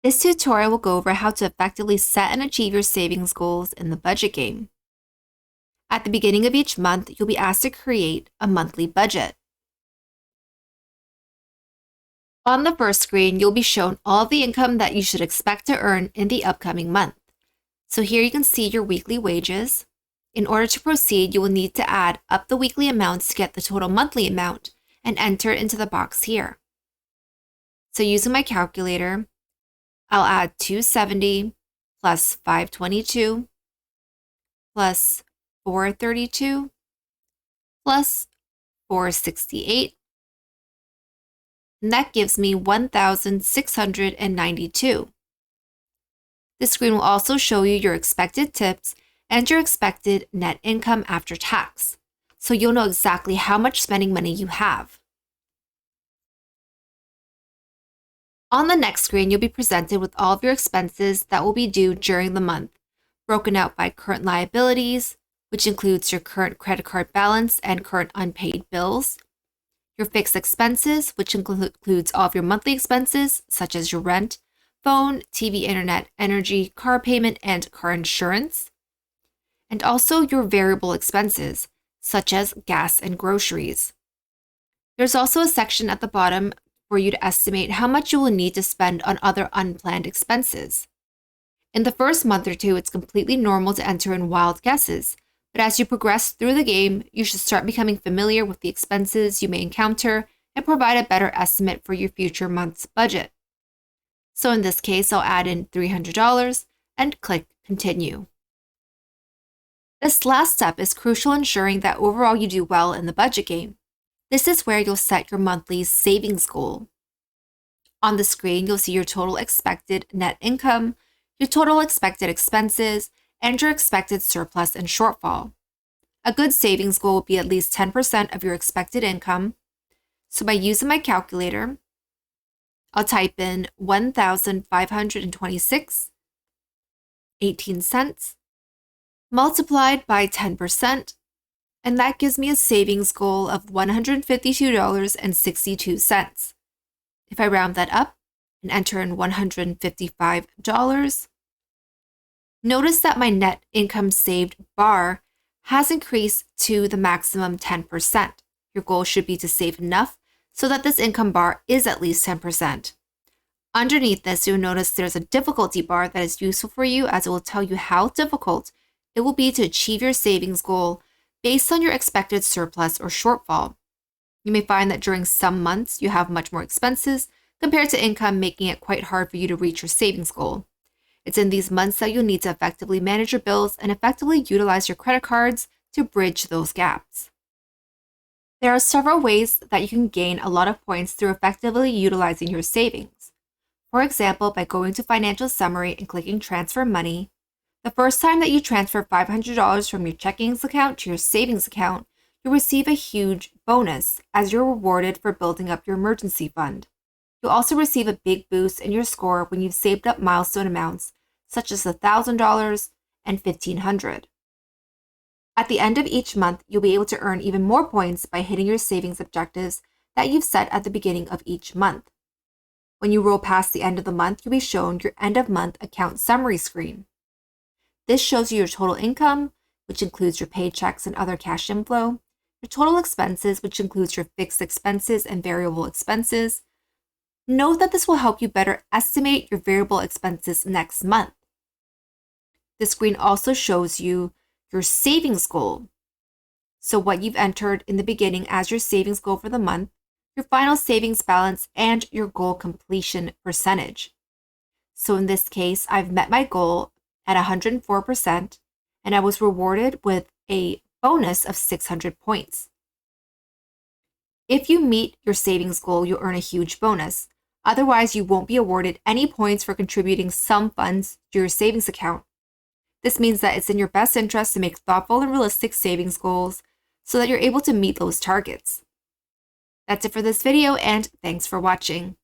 This tutorial will go over how to effectively set and achieve your savings goals in the budget game. At the beginning of each month, you'll be asked to create a monthly budget. On the first screen, you'll be shown all of the income that you should expect to earn in the upcoming month. So here you can see your weekly wages. In order to proceed, you will need to add up the weekly amounts to get the total monthly amount and enter it into the box here. So using my calculator, I'll add 270 plus 522 plus 432 plus 468. And that gives me 1,692. This screen will also show you your expected tips and your expected net income after tax, so you'll know exactly how much spending money you have. On the next screen, you'll be presented with all of your expenses that will be due during the month, broken out by current liabilities, which includes your current credit card balance and current unpaid bills, your fixed expenses, which includes all of your monthly expenses, such as your rent, phone, TV, internet, energy, car payment, and car insurance, and also your variable expenses, such as gas and groceries. There's also a section at the bottom for you to estimate how much you will need to spend on other unplanned expenses. In the first month or two, it's completely normal to enter in wild guesses, but as you progress through the game, you should start becoming familiar with the expenses you may encounter and provide a better estimate for your future month's budget. So in this case, I'll add in $300 and click Continue. This last step is crucial, ensuring that overall you do well in the budget game. This is where you'll set your monthly savings goal. On the screen, you'll see your total expected net income, your total expected expenses, and your expected surplus and shortfall. A good savings goal will be at least 10% of your expected income. So by using my calculator, I'll type in 1,526.18 cents multiplied by 10%, and that gives me a savings goal of $152.62. If I round that up and enter in $155, notice that my net income saved bar has increased to the maximum 10%. Your goal should be to save enough so that this income bar is at least 10%. Underneath this, you'll notice there's a difficulty bar that is useful for you, as it will tell you how difficult it will be to achieve your savings goal based on your expected surplus or shortfall. You may find that during some months you have much more expenses compared to income, making it quite hard for you to reach your savings goal. It's in these months that you'll need to effectively manage your bills and effectively utilize your credit cards to bridge those gaps. There are several ways that you can gain a lot of points through effectively utilizing your savings. For example, by going to Financial Summary and clicking Transfer Money. The first time that you transfer $500 from your checking account to your savings account, you'll receive a huge bonus as you're rewarded for building up your emergency fund. You'll also receive a big boost in your score when you've saved up milestone amounts such as $1,000 and $1,500. At the end of each month, you'll be able to earn even more points by hitting your savings objectives that you've set at the beginning of each month. When you roll past the end of the month, you'll be shown your end of month account summary screen. This shows you your total income, which includes your paychecks and other cash inflow, your total expenses, which includes your fixed expenses and variable expenses. Note that this will help you better estimate your variable expenses next month. The screen also shows you your savings goal. So what you've entered in the beginning as your savings goal for the month, your final savings balance, and your goal completion percentage. So in this case, I've met my goal at 104%, and I was rewarded with a bonus of 600 points. If you meet your savings goal, you'll earn a huge bonus. Otherwise, you won't be awarded any points for contributing some funds to your savings account. This means that it's in your best interest to make thoughtful and realistic savings goals so that you're able to meet those targets. That's it for this video, and thanks for watching.